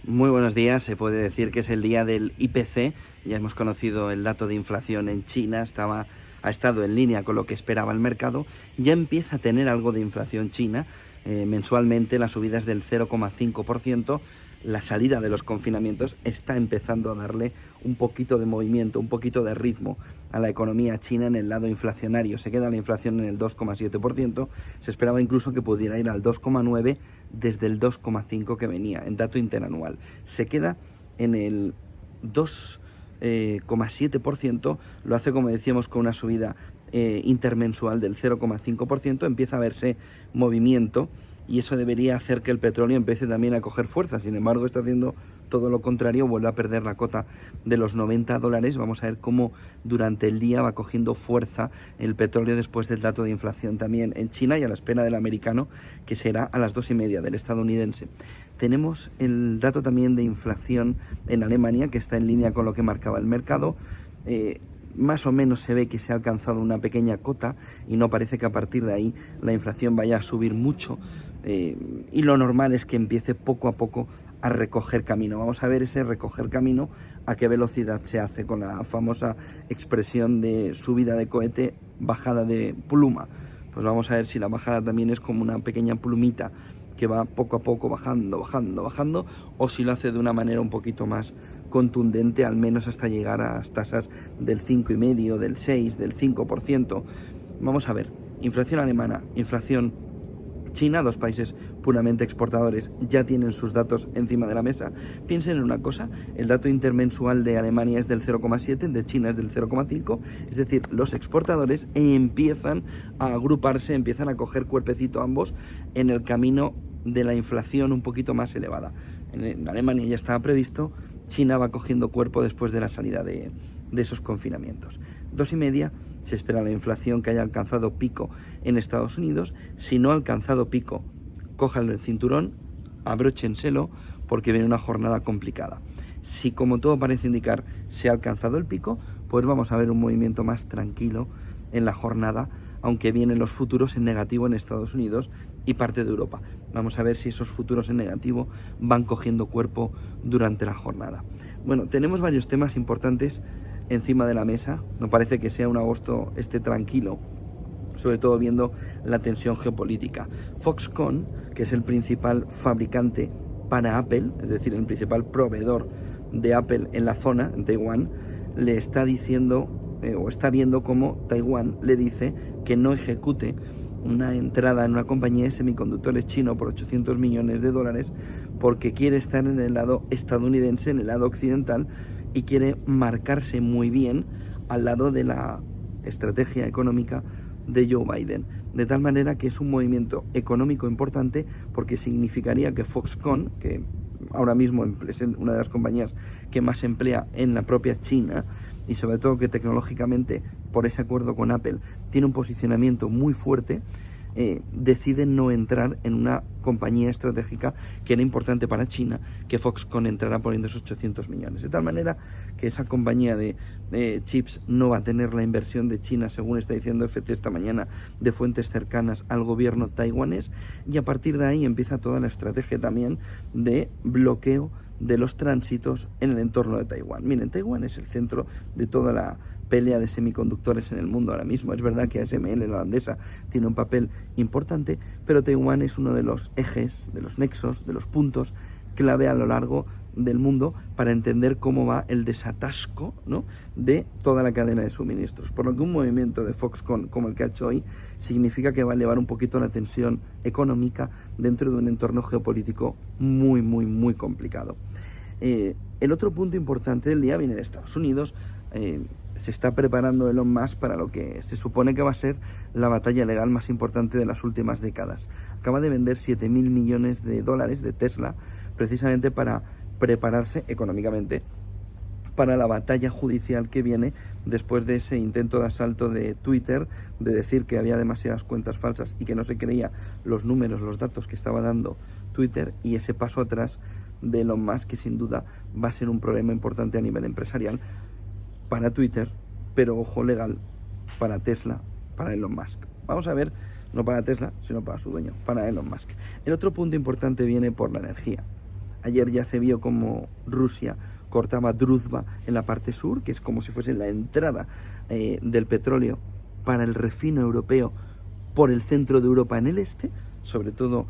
Muy buenos días. Se puede decir que es el día del IPC. Ya hemos conocido el dato de inflación en China, ha estado en línea con lo que esperaba el mercado. Ya empieza a tener algo de inflación China. Mensualmente la subida es del 0,5%. La salida de los confinamientos está empezando a darle un poquito de movimiento, un poquito de ritmo a la economía china en el lado inflacionario. Se queda la inflación en el 2,7%. Se esperaba incluso que pudiera ir al 2,9% desde el 2,5% que venía en dato interanual. Se queda en el 2,7%, lo hace, como decíamos, con una subida intermensual del 0,5%, empieza a verse movimiento y eso debería hacer que el petróleo empiece también a coger fuerza. Sin embargo, está haciendo todo lo contrario, vuelve a perder la cota de los $90. Vamos a ver cómo durante el día va cogiendo fuerza el petróleo después del dato de inflación también en China y a la espera del americano, que será a las 2:30 del estadounidense. Tenemos el dato también de inflación en Alemania, que está en línea con lo que marcaba el mercado. Más o menos se ve que se ha alcanzado una pequeña cota y no parece que a partir de ahí la inflación vaya a subir mucho, y lo normal es que empiece poco a poco a recoger camino. Vamos a ver ese recoger camino a qué velocidad se hace, con la famosa expresión de subida de cohete, bajada de pluma. Pues vamos a ver si la bajada también es como una pequeña plumita que va poco a poco bajando, o si lo hace de una manera un poquito más contundente, al menos hasta llegar a las tasas del 5,5%, del 6%, del 5%. Vamos a ver, inflación alemana, inflación China, dos países puramente exportadores, ya tienen sus datos encima de la mesa. Piensen en una cosa, el dato intermensual de Alemania es del 0,7, el de China es del 0,5, es decir, los exportadores empiezan a agruparse, empiezan a coger cuerpecito ambos en el camino de la inflación un poquito más elevada. En Alemania ya estaba previsto, China va cogiendo cuerpo después de la salida de esos confinamientos. 2,5, se espera la inflación que haya alcanzado pico en Estados Unidos. Si no ha alcanzado pico, cojan el cinturón, abróchenselo, porque viene una jornada complicada. Si, como todo parece indicar, se ha alcanzado el pico, pues vamos a ver un movimiento más tranquilo en la jornada, aunque vienen los futuros en negativo en Estados Unidos y parte de Europa. Vamos a ver si esos futuros en negativo van cogiendo cuerpo durante la jornada. Bueno, tenemos varios temas importantes encima de la mesa. No parece que sea un agosto tranquilo, sobre todo viendo la tensión geopolítica. Foxconn, que es el principal fabricante para Apple, es decir, el principal proveedor de Apple en la zona, en Taiwán, le está diciendo, o está viendo cómo Taiwán le dice que no ejecute una entrada en una compañía de semiconductores chino por $800 millones, porque quiere estar en el lado estadounidense, en el lado occidental, y quiere marcarse muy bien al lado de la estrategia económica de Joe Biden. De tal manera que es un movimiento económico importante, porque significaría que Foxconn, que ahora mismo es una de las compañías que más emplea en la propia China, y sobre todo que tecnológicamente, por ese acuerdo con Apple, tiene un posicionamiento muy fuerte, decide no entrar en una compañía estratégica que era importante para China, que Foxconn entrará poniendo esos 800 millones. De tal manera que esa compañía de chips no va a tener la inversión de China, según está diciendo FT esta mañana, de fuentes cercanas al gobierno taiwanés, y a partir de ahí empieza toda la estrategia también de bloqueo de los tránsitos en el entorno de Taiwán. Miren, Taiwán es el centro de toda la pelea de semiconductores en el mundo ahora mismo. Es verdad que ASML, la holandesa, tiene un papel importante, pero Taiwán es uno de los ejes, de los nexos, de los puntos clave a lo largo del mundo para entender cómo va el desatasco, ¿no?, de toda la cadena de suministros. Por lo que un movimiento de Foxconn como el que ha hecho hoy significa que va a elevar un poquito la tensión económica dentro de un entorno geopolítico muy, muy, muy complicado. El otro punto importante del día viene de Estados Unidos. Se está preparando Elon Musk para lo que se supone que va a ser la batalla legal más importante de las últimas décadas. Acaba de vender $7.000 millones de Tesla, precisamente para prepararse económicamente para la batalla judicial que viene después de ese intento de asalto de Twitter, de decir que había demasiadas cuentas falsas y que no se creía los números, los datos que estaba dando Twitter, y ese paso atrás de Elon Musk, que sin duda va a ser un problema importante a nivel empresarial para Twitter, pero ojo, legal para Tesla, para Elon Musk. Vamos a ver, no para Tesla, sino para su dueño, para Elon Musk. El otro punto importante viene por la energía. Ayer ya se vio como Rusia cortaba Druzhba en la parte sur, que es como si fuese la entrada del petróleo para el refino europeo por el centro de Europa en el este. Sobre todo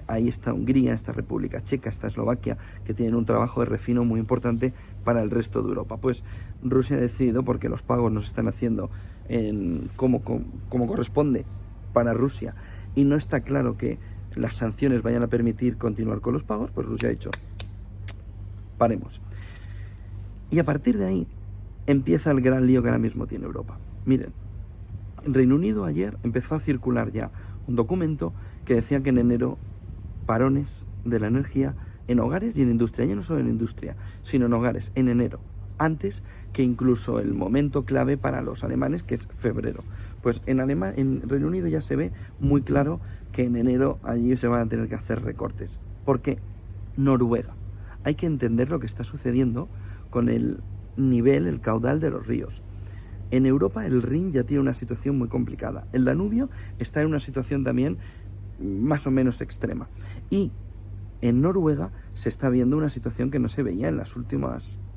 ahí está Hungría, está República Checa, está Eslovaquia, que tienen un trabajo de refino muy importante para el resto de Europa. Pues Rusia ha decidido, porque los pagos no se están haciendo como corresponde para Rusia, y no está claro que las sanciones vayan a permitir continuar con los pagos, pues Rusia ha dicho, paremos. Y a partir de ahí empieza el gran lío que ahora mismo tiene Europa. Miren, el Reino Unido ayer empezó a circular ya un documento que decía que en enero parones de la energía en hogares y en industria, ya no solo en industria, sino en hogares, en enero, antes que incluso el momento clave para los alemanes, que es febrero. Pues en Reino Unido ya se ve muy claro que en enero allí se van a tener que hacer recortes. ¿Por qué? Noruega. Hay que entender lo que está sucediendo con el nivel, el caudal de los ríos. En Europa el Rin ya tiene una situación muy complicada. El Danubio está en una situación también más o menos extrema. Y en Noruega se está viendo una situación que no se veía en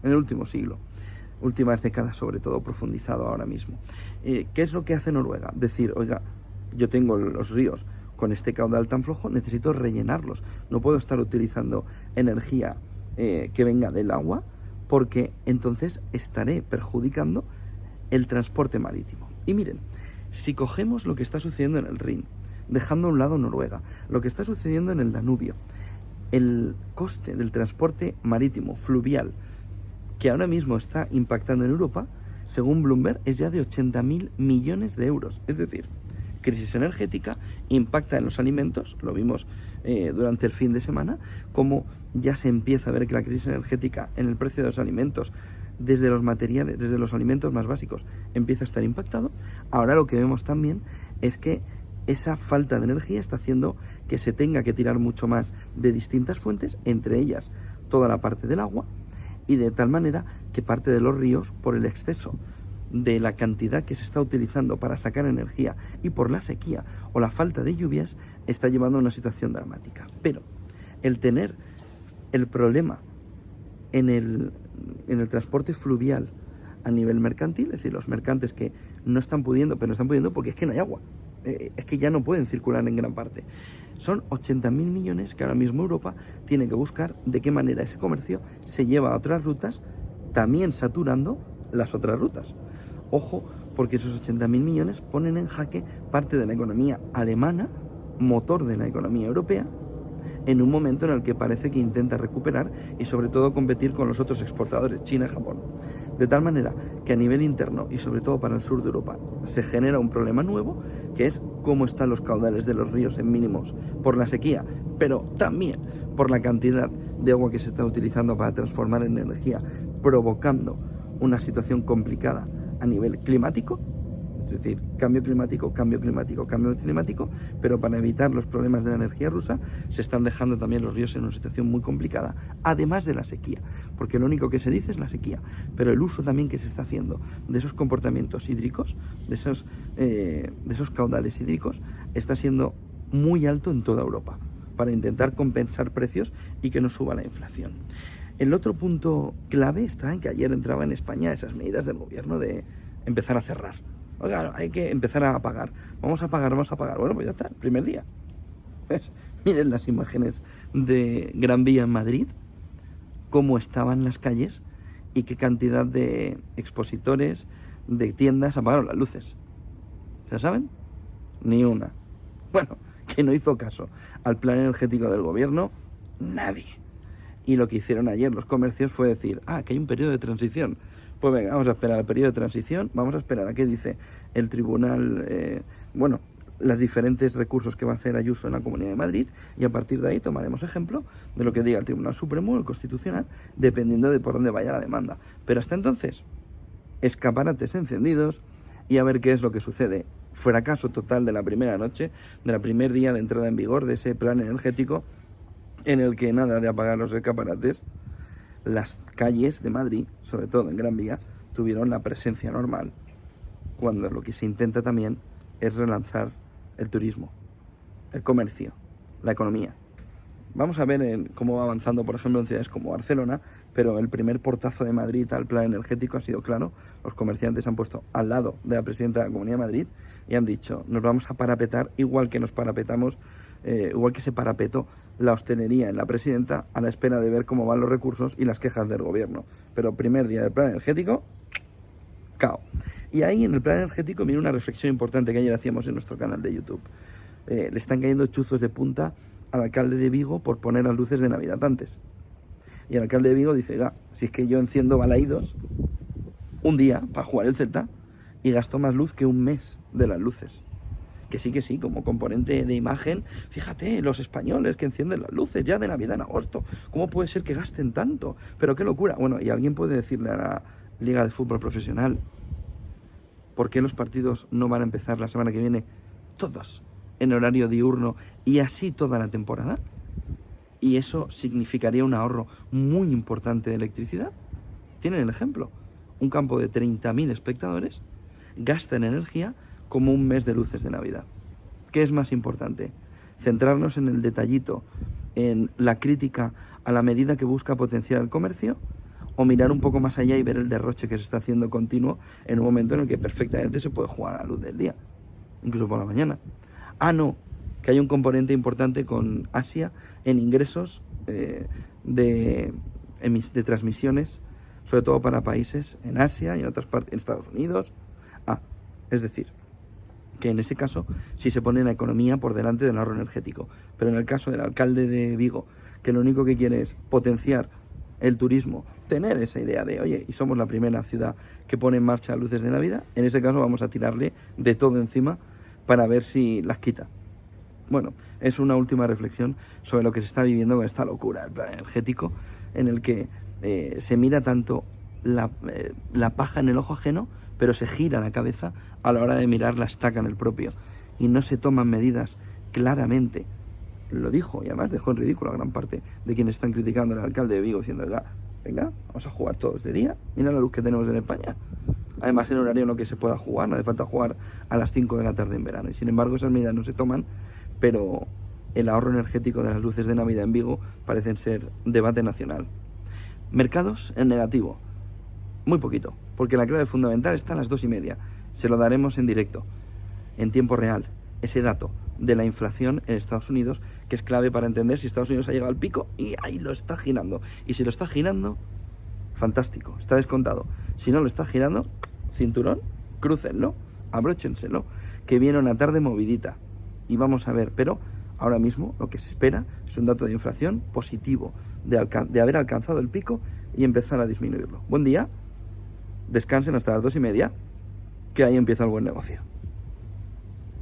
el último siglo. Últimas décadas, sobre todo, profundizado ahora mismo. ¿Qué es lo que hace Noruega? Decir, oiga, yo tengo los ríos con este caudal tan flojo, necesito rellenarlos. No puedo estar utilizando energía que venga del agua, porque entonces estaré perjudicando el transporte marítimo. Y miren, si cogemos lo que está sucediendo en el Rin, dejando a un lado Noruega, lo que está sucediendo en el Danubio, el coste del transporte marítimo, fluvial, que ahora mismo está impactando en Europa, según Bloomberg, es ya de 80.000 millones de euros. Es decir, crisis energética impacta en los alimentos, lo vimos durante el fin de semana, como ya se empieza a ver que la crisis energética en el precio de los alimentos, desde los materiales, desde los alimentos más básicos, empieza a estar impactado. Ahora lo que vemos también es que esa falta de energía está haciendo que se tenga que tirar mucho más de distintas fuentes, entre ellas toda la parte del agua, y de tal manera que parte de los ríos, por el exceso de la cantidad que se está utilizando para sacar energía y por la sequía o la falta de lluvias, está llevando a una situación dramática. Pero el tener el problema en el transporte fluvial a nivel mercantil, es decir, los mercantes que no están pudiendo, pero no están pudiendo porque es que no hay agua, es que ya no pueden circular en gran parte. Son 80.000 millones que ahora mismo Europa tiene que buscar de qué manera ese comercio se lleva a otras rutas, también saturando las otras rutas. Ojo, porque esos 80.000 millones ponen en jaque parte de la economía alemana, motor de la economía europea, en un momento en el que parece que intenta recuperar y sobre todo competir con los otros exportadores, China y Japón. De tal manera que a nivel interno y sobre todo para el sur de Europa se genera un problema nuevo, que es cómo están los caudales de los ríos en mínimos por la sequía, pero también por la cantidad de agua que se está utilizando para transformar en energía, provocando una situación complicada a nivel climático. Es decir, cambio climático, pero para evitar los problemas de la energía rusa se están dejando también los ríos en una situación muy complicada, además de la sequía, porque lo único que se dice es la sequía, pero el uso también que se está haciendo de esos comportamientos hídricos, de esos caudales hídricos, está siendo muy alto en toda Europa, para intentar compensar precios y que no suba la inflación. El otro punto clave está en que ayer entraba en España esas medidas del gobierno de empezar a cerrar. Oiga, hay que empezar a pagar. Vamos a pagar. Bueno, pues ya está, el primer día. ¿Ves? Miren las imágenes de Gran Vía en Madrid, cómo estaban las calles y qué cantidad de expositores, de tiendas apagaron las luces. ¿Se saben? Ni una. Bueno, que no hizo caso al plan energético del gobierno nadie. Y lo que hicieron ayer los comercios fue decir, que hay un periodo de transición. Pues venga, vamos a esperar al periodo de transición, vamos a esperar a qué dice el tribunal, los diferentes recursos que va a hacer Ayuso en la Comunidad de Madrid, y a partir de ahí tomaremos ejemplo de lo que diga el Tribunal Supremo o el Constitucional, dependiendo de por dónde vaya la demanda. Pero hasta entonces, escaparates encendidos y a ver qué es lo que sucede. Fracaso total de la primera noche, del primer día de entrada en vigor de ese plan energético, en el que nada de apagar los escaparates. Las calles de Madrid, sobre todo en Gran Vía, tuvieron la presencia normal, cuando lo que se intenta también es relanzar el turismo, el comercio, la economía. Vamos a ver cómo va avanzando, por ejemplo, en ciudades como Barcelona, pero el primer portazo de Madrid al plan energético ha sido claro. Los comerciantes se han puesto al lado de la presidenta de la Comunidad de Madrid y han dicho, nos vamos a parapetar igual que nos parapetamos, igual que se parapetó la hostelería en la presidenta a la espera de ver cómo van los recursos y las quejas del gobierno. Pero primer día del plan energético, cao. Y ahí en el plan energético viene una reflexión importante que ayer hacíamos en nuestro canal de YouTube. Le están cayendo chuzos de punta al alcalde de Vigo por poner las luces de Navidad antes. Y el alcalde de Vigo dice, si es que yo enciendo Balaídos un día para jugar el Celta y gasto más luz que un mes de las luces. Que sí, como componente de imagen, fíjate, los españoles que encienden las luces ya de Navidad en agosto, ¿cómo puede ser que gasten tanto? Pero qué locura. Bueno, y alguien puede decirle a la Liga de Fútbol Profesional, ¿por qué los partidos no van a empezar la semana que viene todos en horario diurno y así toda la temporada? Y eso significaría un ahorro muy importante de electricidad. Tienen el ejemplo. Un campo de 30.000 espectadores gasta en energía como un mes de luces de Navidad. ¿Qué es más importante? ¿Centrarnos en el detallito, en la crítica a la medida que busca potenciar el comercio? ¿O mirar un poco más allá y ver el derroche que se está haciendo continuo en un momento en el que perfectamente se puede jugar a la luz del día, incluso por la mañana? No, que hay un componente importante con Asia en ingresos de transmisiones, sobre todo para países en Asia y en otras partes, en Estados Unidos. Es decir, que en ese caso sí se pone la economía por delante del ahorro energético. Pero en el caso del alcalde de Vigo, que lo único que quiere es potenciar el turismo, tener esa idea de, oye, y somos la primera ciudad que pone en marcha luces de Navidad, en ese caso vamos a tirarle de todo encima para ver si las quita. Bueno, es una última reflexión sobre lo que se está viviendo con esta locura del plan energético, en el que se mira tanto la paja en el ojo ajeno, pero se gira la cabeza a la hora de mirar la estaca en el propio. Y no se toman medidas claramente. Lo dijo y además dejó en ridículo a gran parte de quienes están criticando al alcalde de Vigo, diciendo, venga, vamos a jugar todos de día, mira la luz que tenemos en España. Además, en horario en lo que se pueda jugar, no hace falta jugar a las 5 de la tarde en verano. Y sin embargo, esas medidas no se toman, pero el ahorro energético de las luces de Navidad en Vigo parecen ser debate nacional. Mercados en negativo, muy poquito, porque la clave fundamental está a las 2:30. Se lo daremos en directo, en tiempo real, ese dato de la inflación en Estados Unidos, que es clave para entender si Estados Unidos ha llegado al pico y ahí lo está girando. Y si lo está girando, fantástico, está descontado. Si no lo está girando, cinturón, crúcenlo, abróchenselo, que viene una tarde movidita. Y vamos a ver, pero ahora mismo lo que se espera es un dato de inflación positivo, de haber alcanzado el pico y empezar a disminuirlo. Buen día, descansen hasta las 2:30, que ahí empieza el buen negocio.